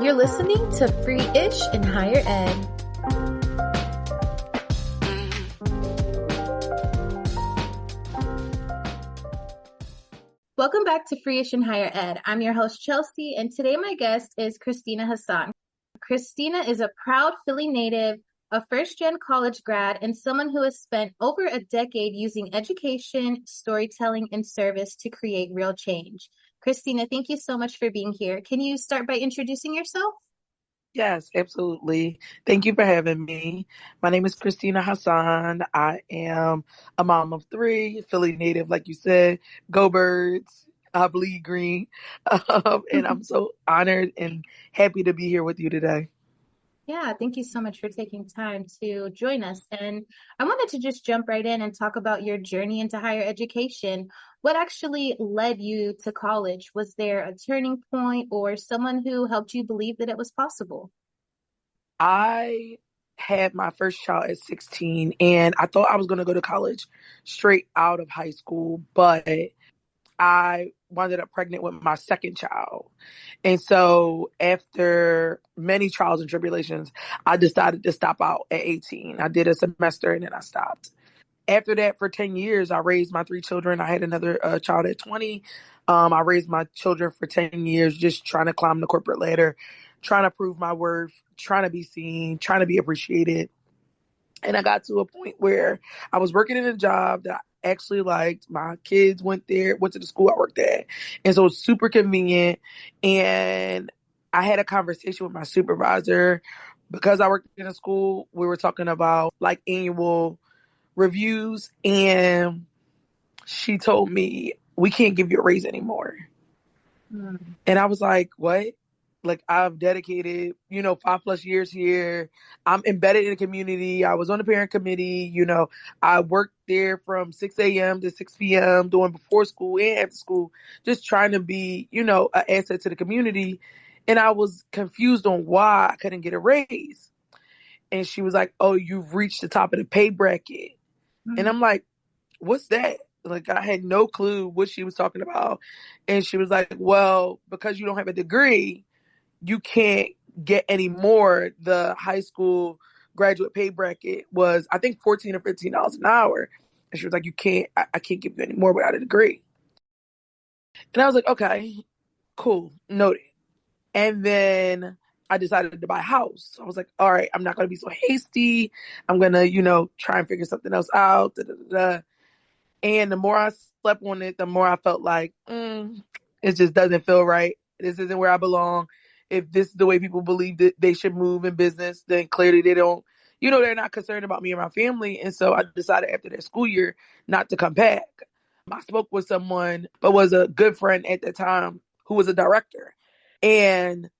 You're listening to Free-ish in Higher Ed. Welcome back to Free-ish in Higher Ed. I'm your host, Chelsea, and today my guest is Christina Hasaan. Christina is a proud Philly native, a first-gen college grad, and someone who has spent over a decade using education, storytelling, and service to create real change. Christina, thank you so much for being here. Can you start by introducing yourself? Yes, absolutely. Thank you for having me. My name is Christina Hasaan. I am a mom of three, Philly native, like you said. Go Birds. I bleed green. And I'm so honored and happy to be here with you today. Yeah, thank you so much for taking time to join us. And I wanted to just jump right in and talk about your journey into higher education. What actually led you to college? Was there a turning point or someone who helped you believe that it was possible? I had my first child at 16, and I thought I was going to go to college straight out of high school, but I wound up pregnant with my second child. And so after many trials and tribulations, I decided to stop out at 18. I did a semester and then I stopped. After that, for 10 years, I raised my three children. I had another child at 20. I raised my children for 10 years, just trying to climb the corporate ladder, trying to prove my worth, trying to be seen, trying to be appreciated. And I got to a point where I was working in a job that I actually liked. My kids went to the school I worked at. And so it was super convenient. And I had a conversation with my supervisor because I worked in a school. We were talking about like annual reviews. And she told me, we can't give you a raise anymore. And I was like, what? Like, I've dedicated, 5+ years here. I'm embedded in the community. I was on the parent committee. I worked there from 6 a.m. to 6 p.m. doing before school and after school, just trying to be, an asset to the community. And I was confused on why I couldn't get a raise. And she was like, oh, you've reached the top of the pay bracket. And I'm like, what's that? Like, I had no clue what she was talking about. And she was like, well, because you don't have a degree, you can't get any more. The high school graduate pay bracket was, I think, $14 or $15 an hour. And she was like, I can't give you any more without a degree. And I was like, okay, cool, noted. And then I decided to buy a house. So I was like, all right, I'm not going to be so hasty. I'm going to, try and figure something else out. Da, da, da, da. And the more I slept on it, the more I felt like, it just doesn't feel right. This isn't where I belong. If this is the way people believe that they should move in business, then clearly they don't, they're not concerned about me and my family. And so I decided after that school year not to come back. I spoke with someone, but was a good friend at the time who was a director. And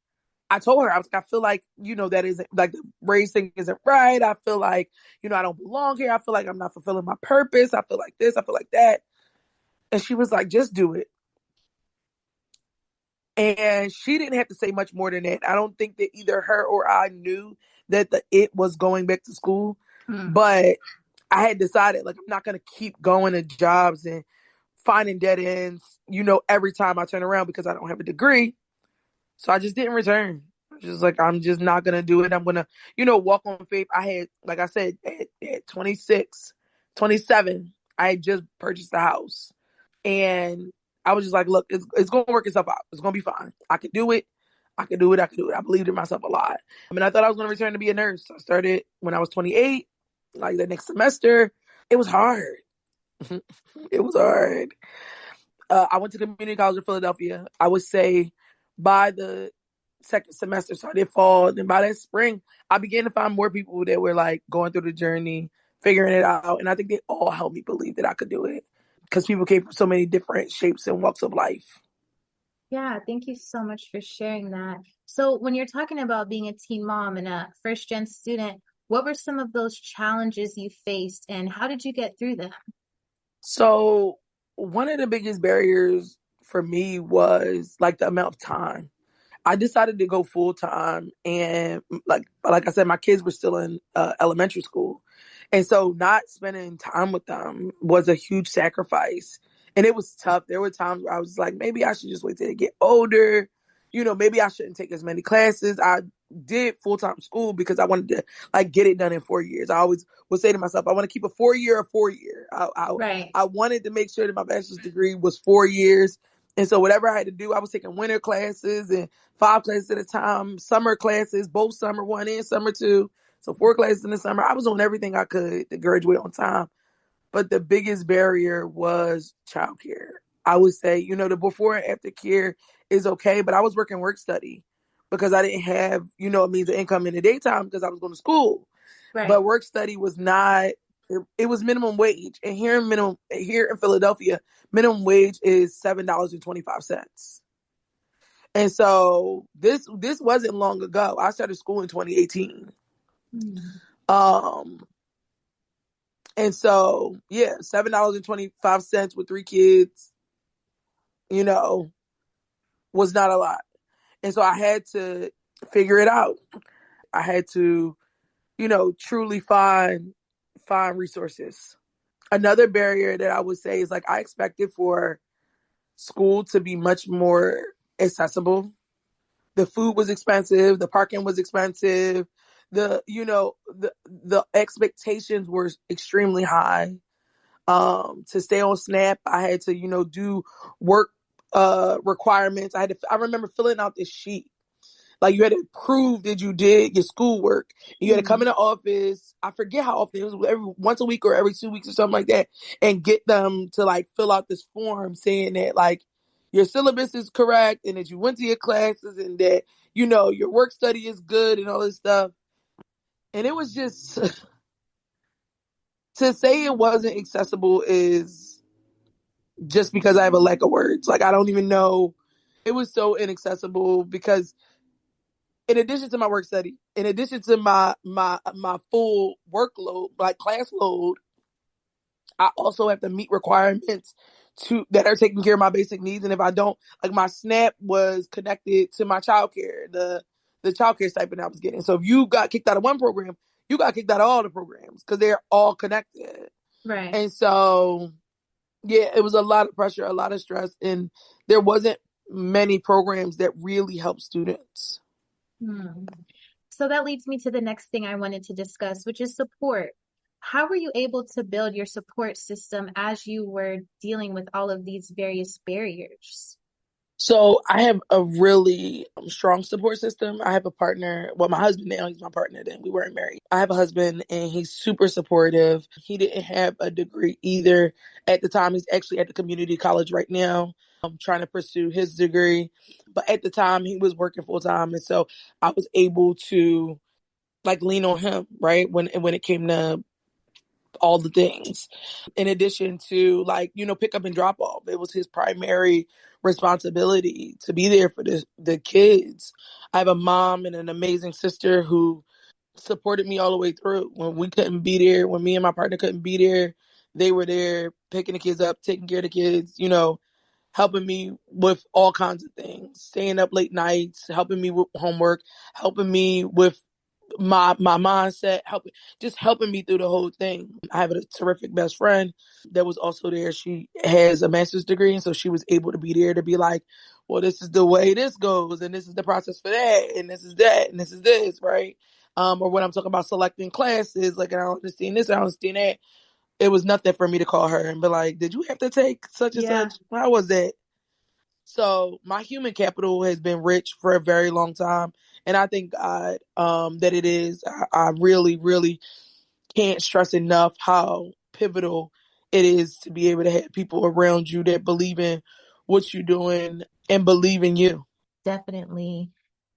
I told her, I was like, I feel like, that isn't like the race thing isn't right. I feel like, I don't belong here. I feel like I'm not fulfilling my purpose. I feel like this, I feel like that. And she was like, just do it. And she didn't have to say much more than that. I don't think that either her or I knew that it was going back to school. But I had decided, like, I'm not going to keep going to jobs and finding dead ends, every time I turn around because I don't have a degree. So I just didn't return. Just like, I'm just not going to do it. I'm going to, walk on faith. I had, like I said, at 26, 27, I had just purchased a house. And I was just like, look, it's going to work itself out. It's going to be fine. I could do it. I could do it. I could do it. I believed in myself a lot. I mean, I thought I was going to return to be a nurse. I started when I was 28, like the next semester. It was hard. It was hard. I went to community college in Philadelphia. I would say by the second semester, so I did fall. And by that spring, I began to find more people that were like going through the journey, figuring it out. And I think they all helped me believe that I could do it because people came from so many different shapes and walks of life. Yeah, thank you so much for sharing that. So when you're talking about being a teen mom and a first-gen student, what were some of those challenges you faced and how did you get through them? So one of the biggest barriers for me was like the amount of time. I decided to go full time, and like I said, my kids were still in elementary school, and so not spending time with them was a huge sacrifice, and it was tough. There were times where I was like, maybe I should just wait till they get older, maybe I shouldn't take as many classes. I did full-time school because I wanted to like get it done in 4 years. I always would say to myself, I want to keep a 4 year, a 4 year. Right. I wanted to make sure that my bachelor's degree was 4 years. And so whatever I had to do, I was taking winter classes and 5 classes at a time, summer classes, both summer one and summer two. So 4 classes in the summer. I was doing everything I could to graduate on time. But the biggest barrier was childcare. I would say, the before and after care is okay, but I was working work study because I didn't have, a means of income in the daytime because I was going to school. Right. But work study was not, it was minimum wage. And here in Philadelphia, minimum wage is $7.25. And so this wasn't long ago. I started school in 2018. Mm. Um, and so, yeah, $7.25 with 3 kids, you know, was not a lot. And so I had to figure it out. I had to, truly find resources. Another barrier that I would say is like I expected for school to be much more accessible. The food was expensive, the parking was expensive, the expectations were extremely high. To stay on SNAP, I had to, do work requirements. I remember filling out this sheet. Like you had to prove that you did your schoolwork. You had to come Mm. in the office. I forget how often it was, every once a week or every 2 weeks or something like that, and get them to like fill out this form saying that like your syllabus is correct and that you went to your classes and that your work study is good and all this stuff. And it was just to say it wasn't accessible is just because I have a lack of words. Like I don't even know. It was so inaccessible because in addition to my work study, in addition to my full workload, like class load, I also have to meet requirements that are taking care of my basic needs. And if I don't, like my SNAP was connected to my childcare, the childcare stipend I was getting. So if you got kicked out of one program, you got kicked out of all the programs because they're all connected. Right. And so yeah, it was a lot of pressure, a lot of stress, and there wasn't many programs that really help students. Hmm. So that leads me to the next thing I wanted to discuss, which is support. How were you able to build your support system as you were dealing with all of these various barriers? So I have a really strong support system. I have a partner. Well, my husband now, he's my partner then. We weren't married. I have a husband and he's super supportive. He didn't have a degree either at the time. He's actually at the community college right now, trying to pursue his degree. But at the time he was working full time. And so I was able to like lean on him, right? When it came to all the things. In addition to like, pick up and drop off. It was his primary responsibility to be there for the kids. I have a mom and an amazing sister who supported me all the way through. When we couldn't be there, when me and my partner couldn't be there, they were there picking the kids up, taking care of the kids, helping me with all kinds of things, staying up late nights, helping me with homework, helping me with my mindset, helping me through the whole thing. I have a terrific best friend that was also there. She has a master's degree, and so she was able to be there to be like, well, this is the way this goes, and this is the process for that, and this is that, and this is this, right? Or when I'm talking about selecting classes, like I don't understand this, I don't understand that. It was nothing for me to call her and be like, did you have to take such and Yeah, such? How was that? So my human capital has been rich for a very long time. And I thank God that it is. I really, really can't stress enough how pivotal it is to be able to have people around you that believe in what you're doing and believe in you. definitely.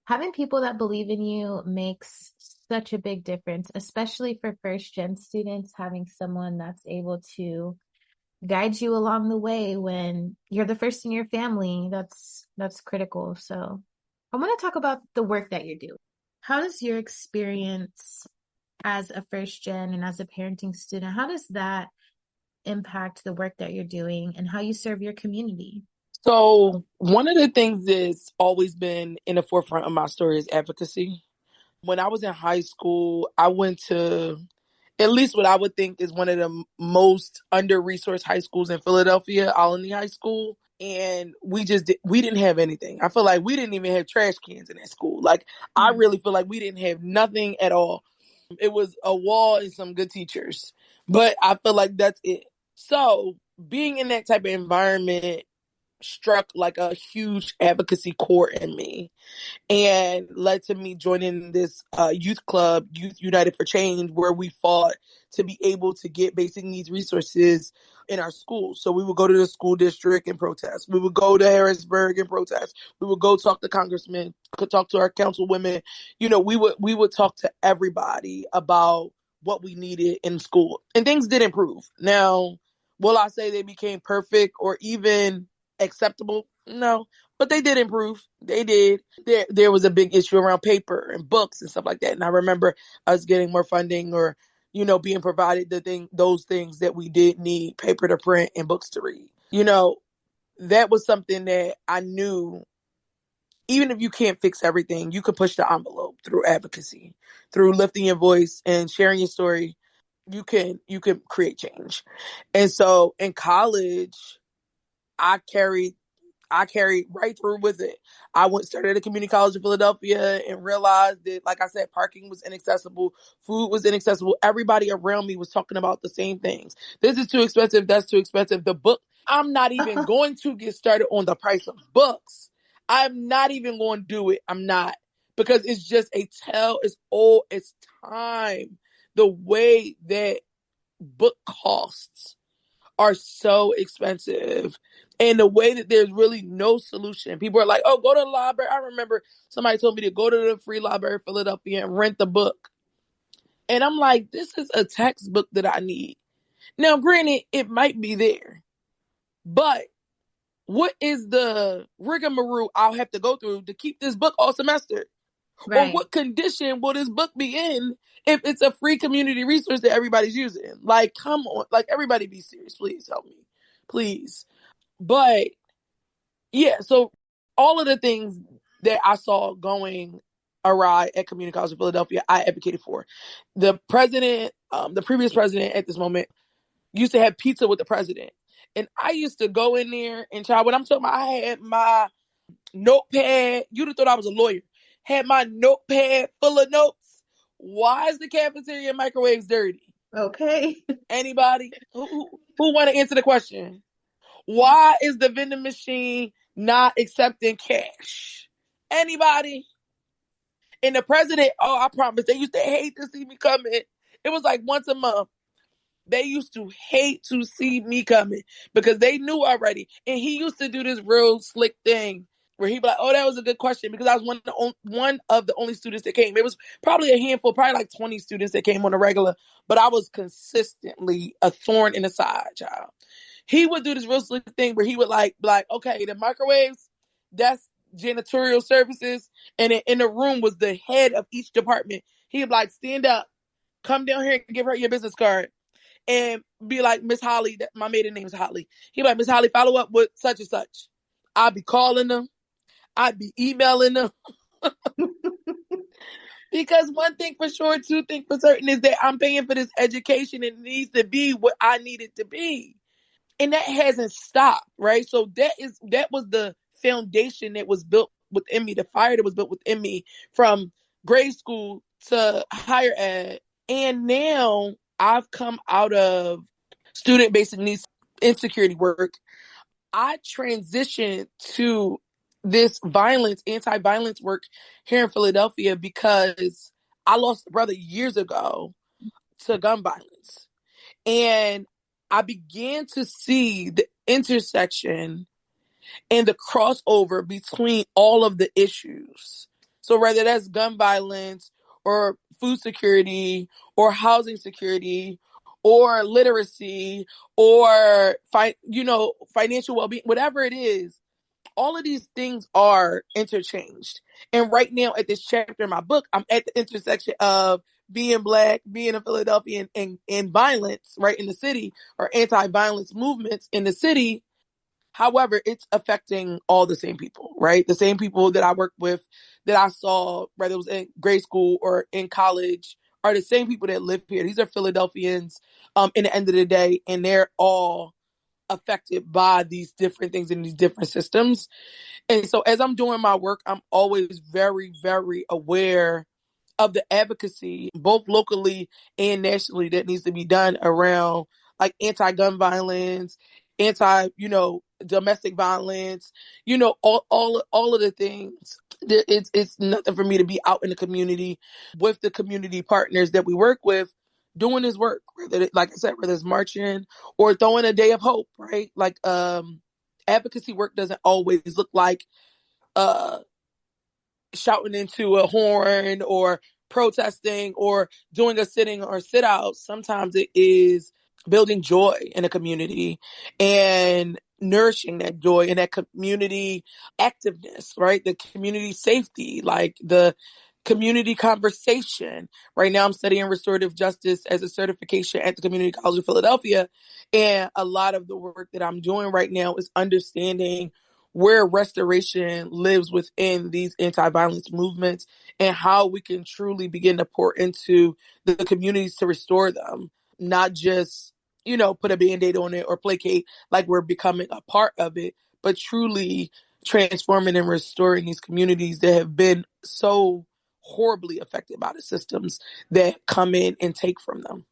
Having people that believe in you makes such a big difference, especially for first gen students, having someone that's able to guide you along the way when you're the first in your family. That's critical. So I want to talk about the work that you're doing. How does your experience as a first gen and as a parenting student, how does that impact the work that you're doing and how you serve your community? So one of the things that's always been in the forefront of my story is advocacy. When I was in high school, I went to at least what I would think is one of the most under-resourced high schools in Philadelphia, Alany High School. and we didn't have anything. I feel like we didn't even have trash cans in that school. Like, I Mm. really feel like we didn't have nothing at all. It was a wall and some good teachers, but I feel like that's it. So being in that type of environment struck like a huge advocacy core in me, and led to me joining this youth club, Youth United for Change, where we fought to be able to get basic needs resources in our schools. So we would go to the school district and protest. We would go to Harrisburg and protest. We would go talk to congressmen, could talk to our councilwomen. We would talk to everybody about what we needed in school, and things did improve. Now, will I say they became perfect or even acceptable? No, but they did improve. They did. There was a big issue around paper and books and stuff like that. And I remember us getting more funding, or being provided those things that we did need: paper to print and books to read. That was something that I knew. Even if you can't fix everything, you can push the envelope through advocacy, through lifting your voice and sharing your story. You can create change. And so in college, I carried I carried right through with it. I started at community college in Philadelphia and realized that, like I said, parking was inaccessible, food was inaccessible. Everybody around me was talking about the same things. This is too expensive. That's too expensive. The book, I'm not even going to get started on the price of books. I'm not even going to do it. I'm not. Because it's just it's time. The way that book costs are so expensive, and the way that there's really no solution. People are like, oh, go to the library. I remember somebody told me to go to the Free Library of Philadelphia and rent the book. And I'm like, this is a textbook that I need. Now, granted, it might be there, but what is the rigmarole I'll have to go through to keep this book all semester? Or Right. what condition will this book be in if it's a free community resource that everybody's using? Like, come on. Like, everybody be serious. Please help me. Please. But yeah, so all of the things that I saw going awry at Community College of Philadelphia, I advocated for. The president, the previous president at this moment, used to have pizza with the president. And I used to go in there and try, what I'm talking about, I had my notepad. You'd have thought I was a lawyer. Had my notepad full of notes. Why is the cafeteria microwaves dirty? Okay. Anybody? Who want to answer the question? Why is the vending machine not accepting cash? Anybody? And the president, oh, I promise, they used to hate to see me coming. It was like once a month. They used to hate to see me coming because they knew already. And he used to do this real slick thing where he'd be like, oh, that was a good question, because I was one of the only students that came. It was probably a handful, probably like 20 students that came on a regular, but I was consistently a thorn in the side, child. He would do this real slick thing where he would like, okay, the microwaves, that's janitorial services. And in the room was the head of each department. He'd be like, stand up, come down here and give her your business card. And be like, Miss Holly, my maiden name is Holly. He'd be like, Miss Holly, follow up with such and such. I'd be calling them. I'd be emailing them. Because one thing for sure, two things for certain is that I'm paying for this education and it needs to be what I need it to be. And that hasn't stopped, right? So that was the foundation that was built within me, the fire that was built within me from grade school to higher ed. And now I've come out of student basic needs insecurity work. I transitioned to this anti-violence work here in Philadelphia because I lost a brother years ago to gun violence. And I began to see the intersection and the crossover between all of the issues. So whether that's gun violence or food security or housing security or literacy or financial well-being, whatever it is, all of these things are interchanged. And right now at this chapter in my book, I'm at the intersection of being Black, being a Philadelphian, and violence, right, in the city, or anti-violence movements in the city. However, it's affecting all the same people, right? The same people that I work with, that I saw, whether it was in grade school or in college, are the same people that live here. These are Philadelphians in the end of the day, and they're all affected by these different things in these different systems. And so as I'm doing my work, I'm always very, very aware of the advocacy, both locally and nationally, that needs to be done around like anti-gun violence, domestic violence, all of the things. It's nothing for me to be out in the community with the community partners that we work with doing this work, like I said, whether it's marching or throwing a day of hope, right? Like advocacy work doesn't always look like uh shouting into a horn or protesting or doing a sitting or sit out. Sometimes it is building joy in a community and nourishing that joy and that community activeness, right? The community safety, like the community conversation. Right now I'm studying restorative justice as a certification at the Community College of Philadelphia. And a lot of the work that I'm doing right now is understanding where restoration lives within these anti-violence movements and how we can truly begin to pour into the communities to restore them, not just, put a band-aid on it or placate like we're becoming a part of it, but truly transforming and restoring these communities that have been so horribly affected by the systems that come in and take from them.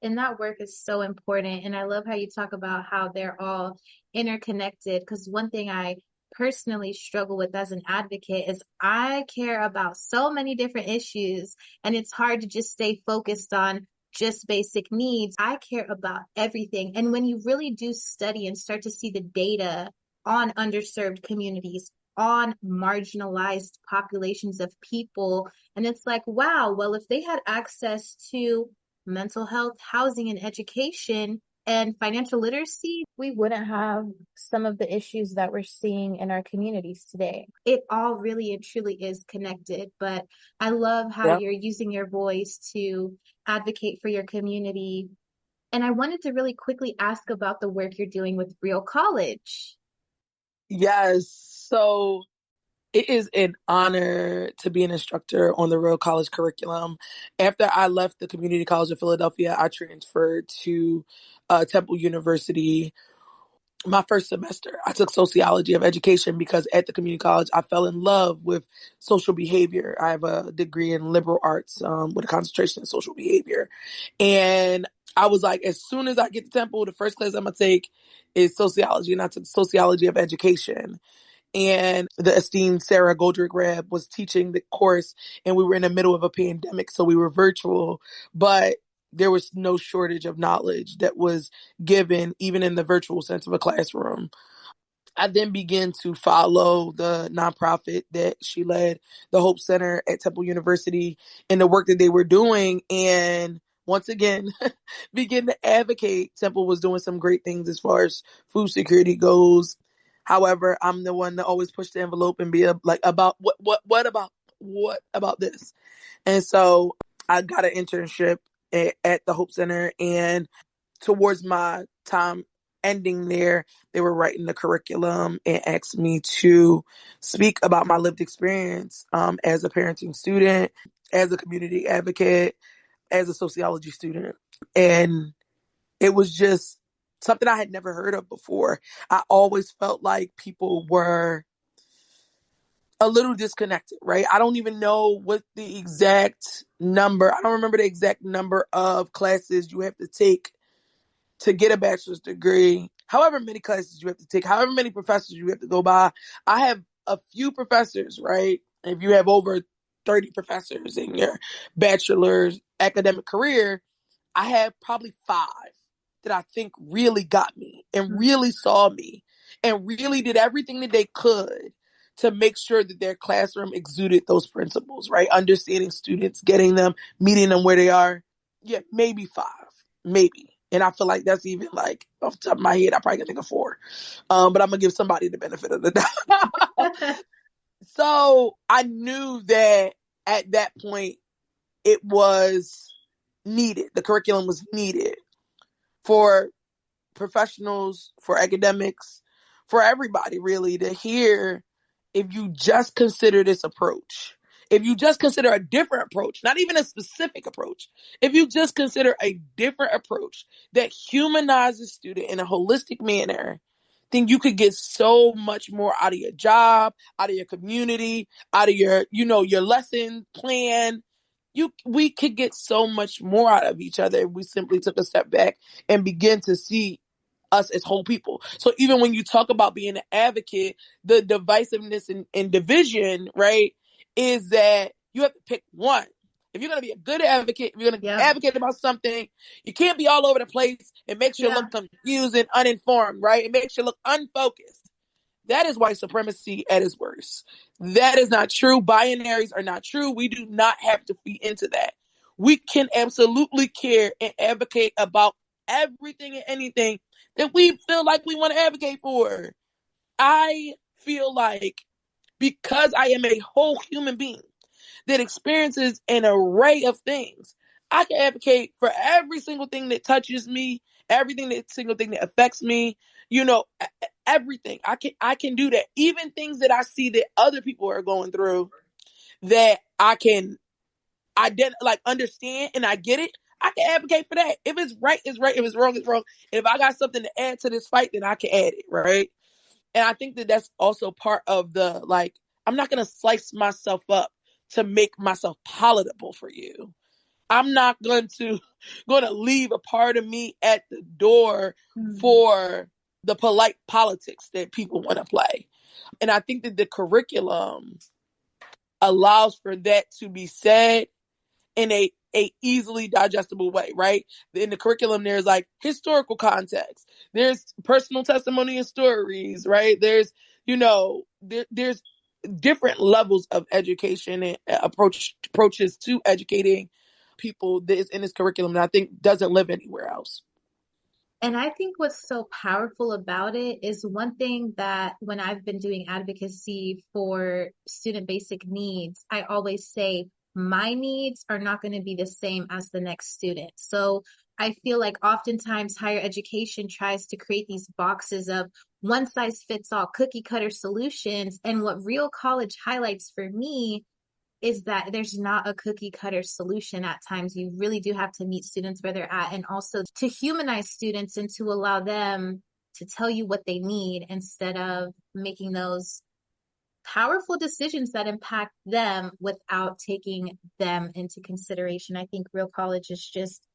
And that work is so important. And I love how you talk about how they're all interconnected. Because one thing I personally struggle with as an advocate is I care about so many different issues, and it's hard to just stay focused on just basic needs. I care about everything. And when you really do study and start to see the data on underserved communities, on marginalized populations of people, and it's like, wow, well, if they had access to mental health, housing, and education and financial literacy, we wouldn't have some of the issues that we're seeing in our communities today. It all really and truly is connected, but I love how Yep. you're using your voice to advocate for your community. And I wanted to really quickly ask about the work you're doing with Real College. Yes. So it is an honor to be an instructor on the Real College curriculum. After I left the Community College of Philadelphia, I transferred to Temple University. My first semester, I took sociology of education because at the community college, I fell in love with social behavior. I have a degree in liberal arts with a concentration in social behavior. And I was like, as soon as I get to Temple, the first class I'm going to take is sociology. And I took sociology of education. And the esteemed Sarah Goldrick Rab was teaching the course, and we were in the middle of a pandemic, so we were virtual, but there was no shortage of knowledge that was given, even in the virtual sense of a classroom. I then began to follow the nonprofit that she led, the Hope Center at Temple University, and the work that they were doing. And once again, begin to advocate. Temple was doing some great things as far as food security goes. However, I'm the one that always push the envelope and be like, about what about this? And so I got an internship at the Hope Center, and towards my time ending there, they were writing the curriculum and asked me to speak about my lived experience as a parenting student, as a community advocate, as a sociology student. And it was just something I had never heard of before. I always felt like people were a little disconnected, right? I don't even know what the exact number, I don't remember the exact number of classes you have to take to get a bachelor's degree, however many classes you have to take, however many professors you have to go by. I have a few professors, right? If you have over 30 professors in your bachelor's academic career, I had probably 5 that I think really got me and really saw me and really did everything that they could to make sure that their classroom exuded those principles, right? Understanding students, getting them, meeting them where they are. Yeah, maybe 5, maybe. And I feel like that's even like off the top of my head, I probably can think of 4. But I'm gonna give somebody the benefit of the doubt. So I knew that at that point it was needed. The curriculum was needed for professionals, for academics, for everybody really to hear, if you just consider this approach, If you just consider a different approach, not even a specific approach, if you just consider a different approach that humanizes student in a holistic manner, then you could get so much more out of your job, out of your community, out of your, your lesson plan. We could get so much more out of each other if we simply took a step back and begin to see us as whole people. So even when you talk about being an advocate, the divisiveness and division, right, is that you have to pick one. If you're going to be a good advocate, if you're going to Yeah. advocate about something, you can't be all over the place. It makes you Yeah. look confused and uninformed, right? It makes you look unfocused. That is white supremacy at its worst. That is not true. Binaries are not true. We do not have to feed into that. We can absolutely care and advocate about everything and anything that we feel like we want to advocate for. I feel like because I am a whole human being that experiences an array of things, I can advocate for every single thing that touches me, single thing that affects me, everything. I can do that. Even things that I see that other people are going through that I can understand and I get it. I can advocate for that. If it's right, it's right. If it's wrong, it's wrong. And if I got something to add to this fight, then I can add it, right? And I think that that's also part of the I'm not going to slice myself up to make myself palatable for you. I'm not going to leave a part of me at the door for the polite politics that people want to play. And I think that the curriculum allows for that to be said in a easily digestible way, right? In the curriculum, there's historical context, there's personal testimony and stories, right? There's there's different levels of education and approaches to educating people that is in this curriculum that I think doesn't live anywhere else. And I think what's so powerful about it is one thing that when I've been doing advocacy for student basic needs, I always say my needs are not going to be the same as the next student. So I feel like oftentimes higher education tries to create these boxes of one size fits all cookie cutter solutions. And what real college highlights for me is that there's not a cookie cutter solution at times. You really do have to meet students where they're at and also to humanize students and to allow them to tell you what they need instead of making those powerful decisions that impact them without taking them into consideration. I think real college is just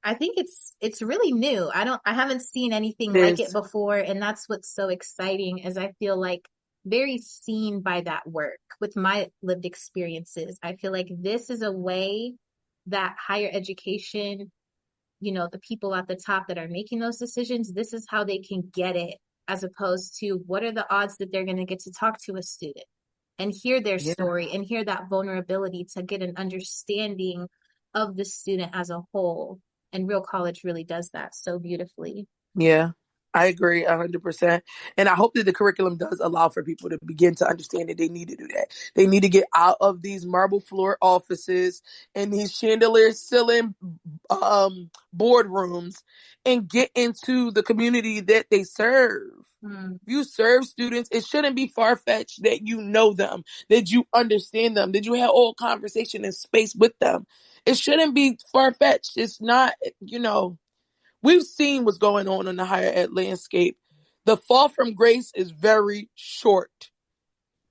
I think it's really new. I haven't seen anything It like it is. before, and that's what's so exciting is I feel like very seen by that work with my lived experiences. I feel like this is a way that higher education, the people at the top that are making those decisions, this is how they can get it as opposed to what are the odds that they're going to get to talk to a student and hear their Yeah. story and hear that vulnerability to get an understanding of the student as a whole. And real college really does that so beautifully. Yeah, I agree 100%. And I hope that the curriculum does allow for people to begin to understand that they need to do that. They need to get out of these marble floor offices and these chandelier ceiling boardrooms and get into the community that they serve. You serve students, it shouldn't be far-fetched that you know them, that you understand them, that you have all conversation and space with them. It shouldn't be far-fetched. It's not, we've seen what's going on in the higher ed landscape. The fall from grace is very short.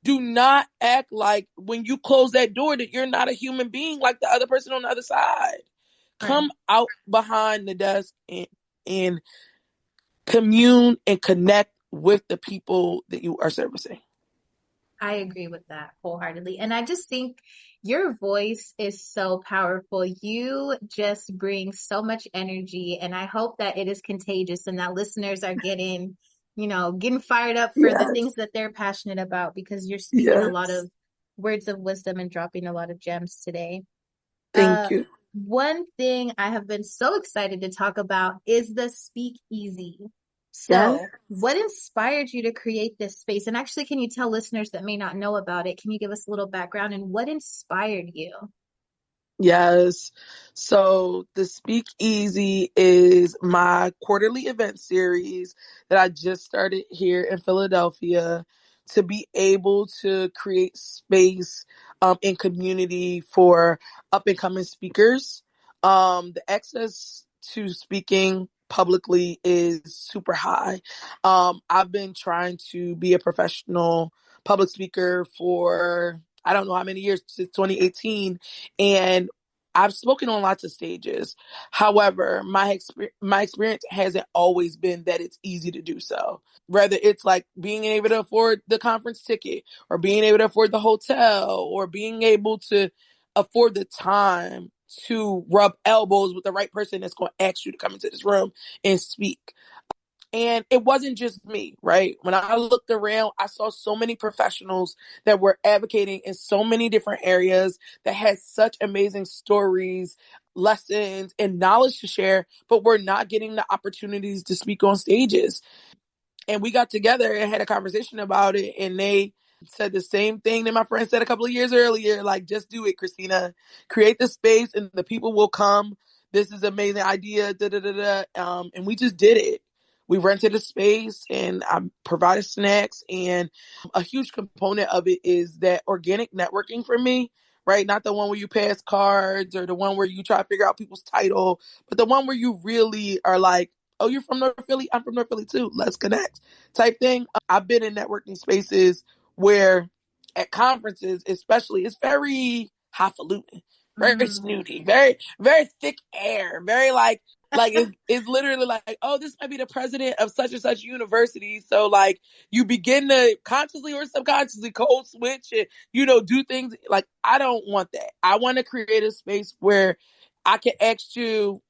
Do not act like when you close that door that you're not a human being like the other person on the other side. Right. Come out behind the desk and commune and connect with the people that you are servicing. I agree with that wholeheartedly. And I just think your voice is so powerful. You just bring so much energy, and I hope that it is contagious and that listeners are getting fired up for the Yes. things that they're passionate about because you're speaking a lot Yes. of words of wisdom and dropping a lot of gems today. Uh, Thank you. One thing I have been so excited to talk about is the Speakeasy. Yes. So, what inspired you to create this space? And actually, can you tell listeners that may not know about it, can you give us a little background and what inspired you? Yes. So the Speakeasy is my quarterly event series that I just started here in Philadelphia to be able to create space in community for up and coming speakers. The access to speaking publicly is super high. I've been trying to be a professional public speaker for I don't know how many years, since 2018, and I've spoken on lots of stages. However, my experience hasn't always been that it's easy to do so. Whether it's like being able to afford the conference ticket, or being able to afford the hotel, or being able to afford the time to rub elbows with the right person that's going to ask you to come into this room and speak. And it wasn't just me, right? When I looked around, I saw so many professionals that were advocating in so many different areas that had such amazing stories, lessons, and knowledge to share, but were not getting the opportunities to speak on stages. And we got together and had a conversation about it, and they said the same thing that my friend said a couple of years earlier, like, just do it, Christina. Create the space and the people will come. This is an amazing idea. Da, da, da, da. And we just did it. We rented a space and I provided snacks. And a huge component of it is that organic networking for me, right? Not the one where you pass cards or the one where you try to figure out people's title, but the one where you really are like, oh, you're from North Philly? I'm from North Philly too. Let's connect type thing. I've been in networking spaces where at conferences, especially, it's very highfalutin, very snooty, very, very thick air, very like it's literally like, oh, this might be the president of such and such university. So like you begin to consciously or subconsciously code switch and, do things like, I don't want that. I want to create a space where I can ask you,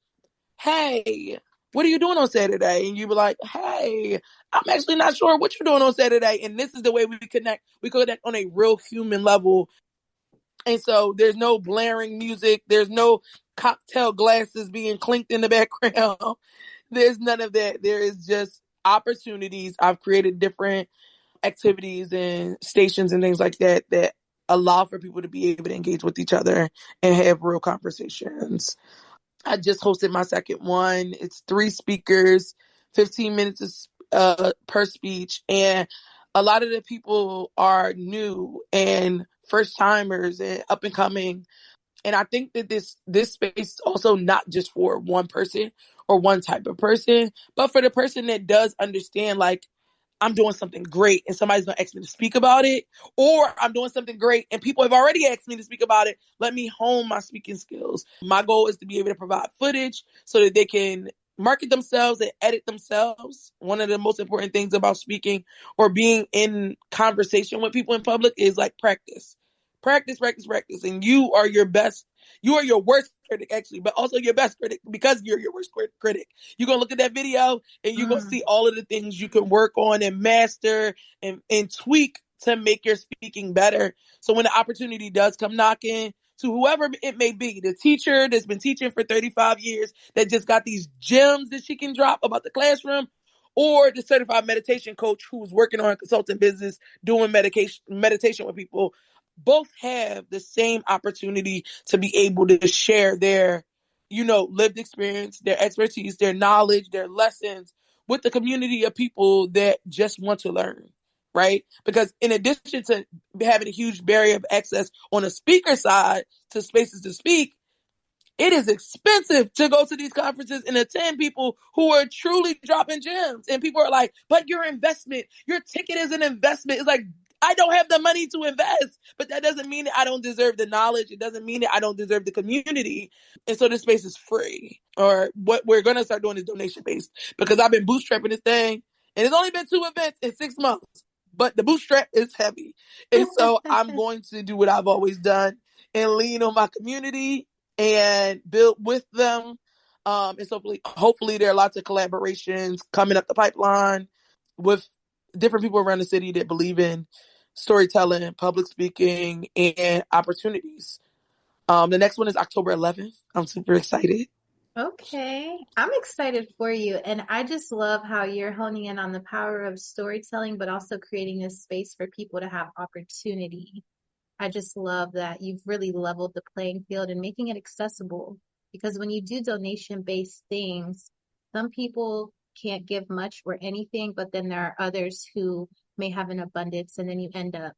hey, what are you doing on Saturday? And you be like, hey, I'm actually not sure what you're doing on Saturday. And this is the way we connect. We connect on a real human level. And so there's no blaring music. There's no cocktail glasses being clinked in the background. There's none of that. There is just opportunities. I've created different activities and stations and things like that that allow for people to be able to engage with each other and have real conversations. I just hosted my second one. It's 3 speakers, 15 minutes per speech. And a lot of the people are new and first timers and up and coming. And I think that this space is also not just for one person or one type of person, but for the person that does understand, like, I'm doing something great and somebody's going to ask me to speak about it, or I'm doing something great and people have already asked me to speak about it. Let me hone my speaking skills. My goal is to be able to provide footage so that they can market themselves and edit themselves. One of the most important things about speaking or being in conversation with people in public is like practice. Practice, practice, practice. And you are your best. You are your worst critic, actually, but also your best critic because you're your worst critic. You're going to look at that video and you're going to see all of the things you can work on and master and tweak to make your speaking better. So when the opportunity does come knocking, to whoever it may be, the teacher that's been teaching for 35 years that just got these gems that she can drop about the classroom, or the certified meditation coach who's working on a consulting business doing meditation with people, both have the same opportunity to be able to share their, lived experience, their expertise, their knowledge, their lessons with the community of people that just want to learn, right? Because in addition to having a huge barrier of access on the speaker side to spaces to speak, it is expensive to go to these conferences and attend people who are truly dropping gems. And people are like, but your investment, your ticket is an investment. It's like, I don't have the money to invest, but that doesn't mean that I don't deserve the knowledge. It doesn't mean that I don't deserve the community. And so this space is free. Or what we're going to start doing is donation based, because I've been bootstrapping this thing and it's only been 2 events in 6 months, but the bootstrap is heavy. And so I'm going to do what I've always done and lean on my community and build with them. And so hopefully there are lots of collaborations coming up the pipeline with different people around the city that believe in storytelling, public speaking, and opportunities. The next one is October 11th. I'm super excited. Okay. I'm excited for you. And I just love how you're honing in on the power of storytelling, but also creating this space for people to have opportunity. I just love that you've really leveled the playing field and making it accessible. Because when you do donation-based things, some people can't give much or anything, but then there are others who may have an abundance and then you end up,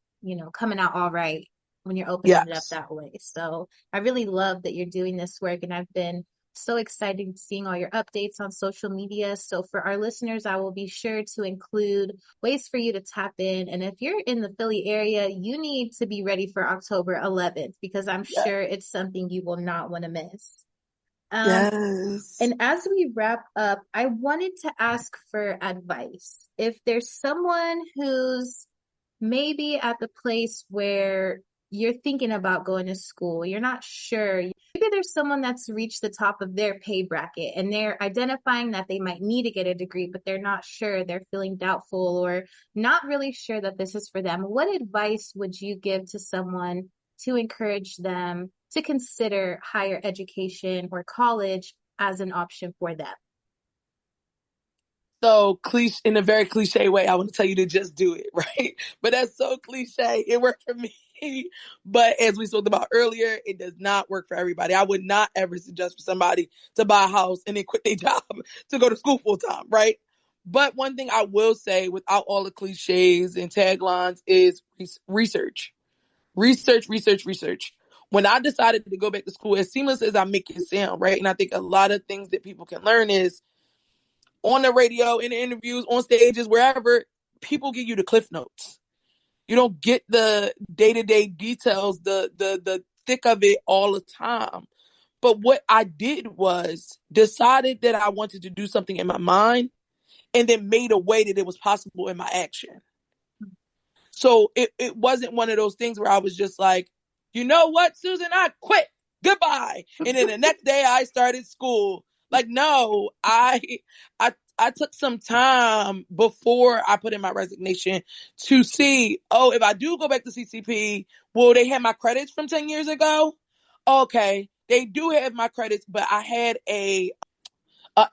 coming out all right when you're opening it up Yes. that way. So I really love that you're doing this work, and I've been so excited seeing all your updates on social media. So for our listeners, I will be sure to include ways for you to tap in. And if you're in the Philly area, you need to be ready for October 11th because I'm Yeah. sure it's something you will not want to miss. Um, Yes. and as we wrap up, I wanted to ask for advice. If there's someone who's maybe at the place where you're thinking about going to school, you're not sure. Maybe there's someone that's reached the top of their pay bracket and they're identifying that they might need to get a degree, but they're not sure. They're feeling doubtful or not really sure that this is for them. What advice would you give to someone to encourage them to consider higher education or college as an option for them? So cliche, in a very cliche way, I want to tell you to just do it, right? But that's so cliche. It worked for me. But as we spoke about earlier, it does not work for everybody. I would not ever suggest for somebody to buy a house and then quit their job to go to school full time, right? But one thing I will say without all the cliches and taglines is research. Research, research, research. When I decided to go back to school, as seamless as I make it sound, right? And I think a lot of things that people can learn is on the radio, in the interviews, on stages, wherever, people give you the cliff notes. You don't get the day-to-day details, the thick of it all the time. But what I did was decided that I wanted to do something in my mind and then made a way that it was possible in my action. So it wasn't one of those things where I was just like, you know what, Susan, I quit. Goodbye. And then the next day I started school. Like, no, I took some time before I put in my resignation to see, oh, if I do go back to CCP, will they have my credits from 10 years ago? Okay, they do have my credits, but I had a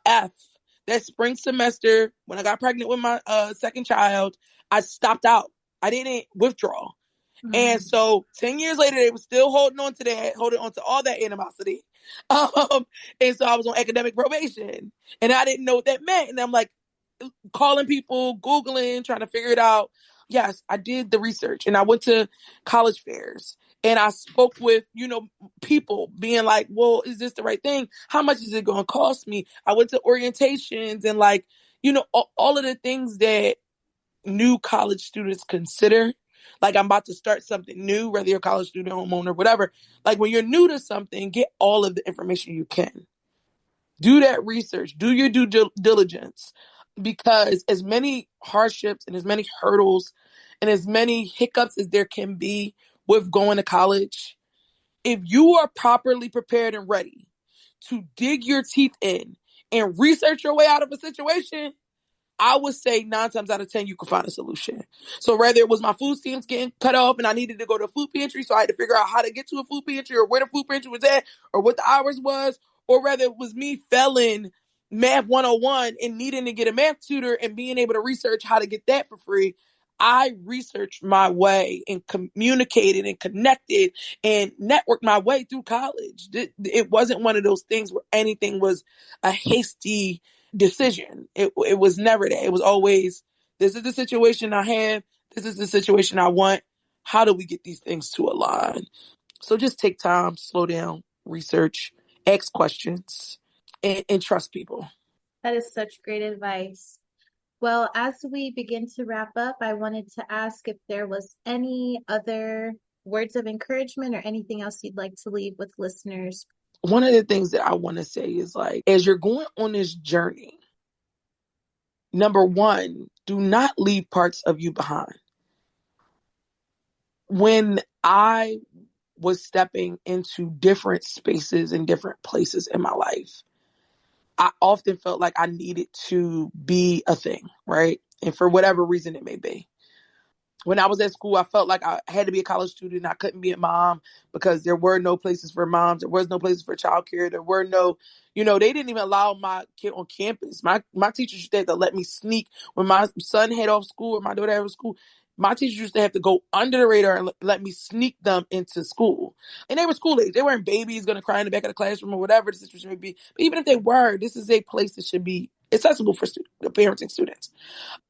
F that spring semester when I got pregnant with my second child. I stopped out. I didn't withdraw. And Mm. so 10 years later, they were still holding on to that, holding on to all that animosity. Um, and so I was on academic probation and I didn't know what that meant. And I'm like calling people, Googling, trying to figure it out. Yes, I did the research and I went to college fairs and I spoke with, people being like, well, is this the right thing? How much is it going to cost me? I went to orientations and all of the things that new college students consider. Like, I'm about to start something new, whether you're a college student, homeowner, whatever. Like, when you're new to something, get all of the information you can. Do that research. Do your due diligence. Because as many hardships and as many hurdles and as many hiccups as there can be with going to college, if you are properly prepared and ready to dig your teeth in and research your way out of a situation, I would say 9 times out of 10, you could find a solution. So whether it was my food stamps getting cut off and I needed to go to a food pantry, so I had to figure out how to get to a food pantry or where the food pantry was at or what the hours was, or whether it was me failing math 101 and needing to get a math tutor and being able to research how to get that for free. I researched my way and communicated and connected and networked my way through college. It wasn't one of those things where anything was a hasty decision. It was never that. It was always, this is the situation I have. This is the situation I want. How do we get these things to align? So just take time, slow down, research, ask questions, and trust people. That is such great advice. Well, as we begin to wrap up, I wanted to ask if there was any other words of encouragement or anything else you'd like to leave with listeners. One of the things that I want to say is, like, as you're going on this journey, number one, do not leave parts of you behind. When I was stepping into different spaces and different places in my life, I often felt like I needed to be a thing, right? And for whatever reason it may be. When I was at school, I felt like I had to be a college student. I couldn't be a mom because there were no places for moms. There was no places for childcare. There were no, they didn't even allow my kid on campus. My teachers used to have to let me sneak when my son had off school or my daughter had off school. My teachers used to have to go under the radar and let me sneak them into school. And they were school age. They weren't babies going to cry in the back of the classroom or whatever the situation may be. But even if they were, this is a place that should be accessible for parents and students.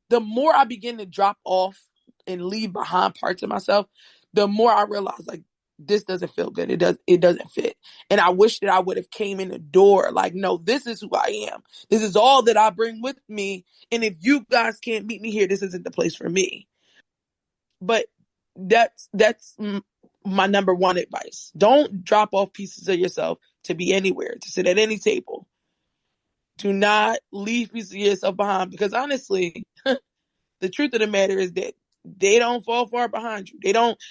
The more I begin to drop off and leave behind parts of myself, the more I realize like this doesn't feel good. It doesn't fit. And I wish that I would have came in the door like, no, this is who I am. This is all that I bring with me. And if you guys can't meet me here, this isn't the place for me. But that's my number one advice. Don't drop off pieces of yourself to be anywhere, to sit at any table. Do not leave pieces of yourself behind, because honestly, the truth of the matter is that they don't fall far behind you.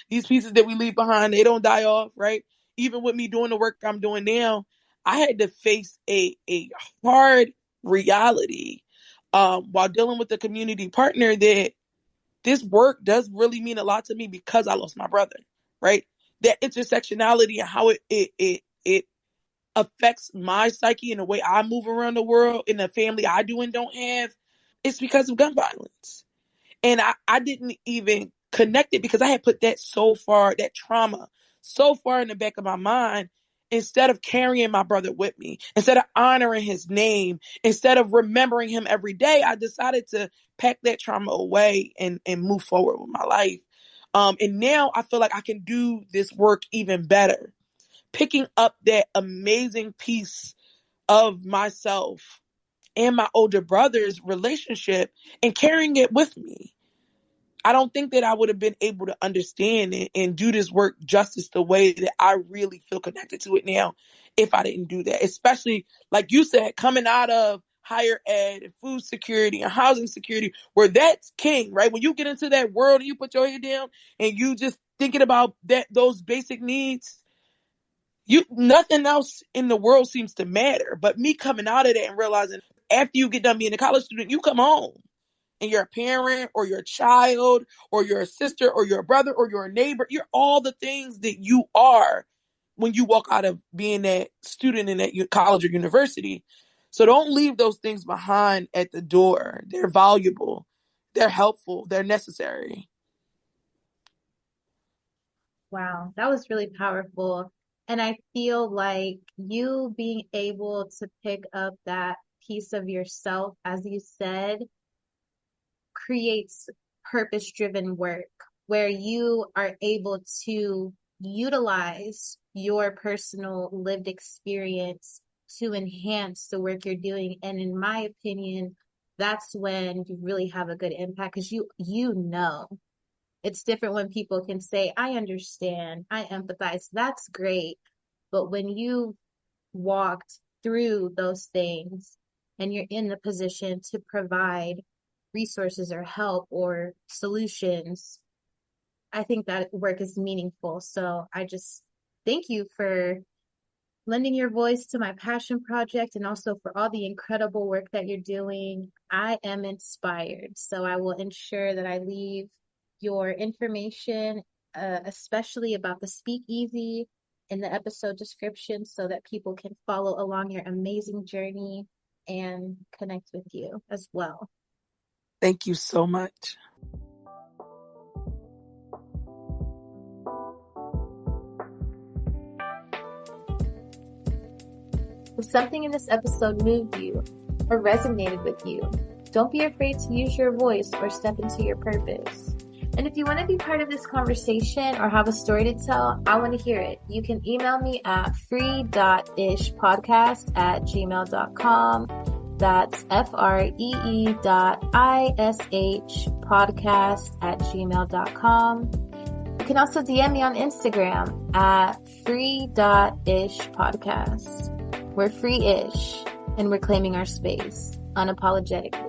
These pieces that we leave behind, they don't die off, right? Even with me doing the work I'm doing now, I had to face a hard reality while dealing with a community partner that this work does really mean a lot to me because I lost my brother, right? That intersectionality and how it affects my psyche and the way I move around the world in the family I do and don't have, it's because of gun violence. And I didn't even connect it because I had put that trauma so far in the back of my mind, instead of carrying my brother with me, instead of honoring his name, instead of remembering him every day, I decided to pack that trauma away and move forward with my life. And now I feel like I can do this work even better, picking up that amazing piece of myself and my older brother's relationship and carrying it with me. I don't think that I would have been able to understand it and do this work justice the way that I really feel connected to it now if I didn't do that. Especially, like you said, coming out of higher ed and food security and housing security, where that's king, right? When you get into that world and you put your head down and you just thinking about those basic needs, nothing else in the world seems to matter. But me coming out of that and realizing after you get done being a college student, you come home and you're a parent or you're a child or you're a sister or you're a brother or you're a neighbor. You're all the things that you are when you walk out of being that student in that college or university. So don't leave those things behind at the door. They're valuable. They're helpful. They're necessary. Wow, that was really powerful. And I feel like you being able to pick up that piece of yourself, as you said, creates purpose-driven work where you are able to utilize your personal lived experience to enhance the work you're doing. And in my opinion, that's when you really have a good impact, because you know. It's different when people can say, I understand, I empathize. That's great. But when you walked through those things and you're in the position to provide resources or help or solutions, I think that work is meaningful. So I just thank you for lending your voice to my passion project and also for all the incredible work that you're doing. I am inspired. So I will ensure that I leave your information, especially about the Speakeasy, in the episode description so that people can follow along your amazing journey and connect with you as well. Thank you so much. If something in this episode moved you or resonated with you, don't be afraid to use your voice or step into your purpose. And if you want to be part of this conversation or have a story to tell, I want to hear it. You can email me at free.ishpodcast@gmail.com. That's free.ishpodcast@gmail.com. You can also DM me on Instagram at free.ishpodcast. We're free-ish and we're claiming our space unapologetically.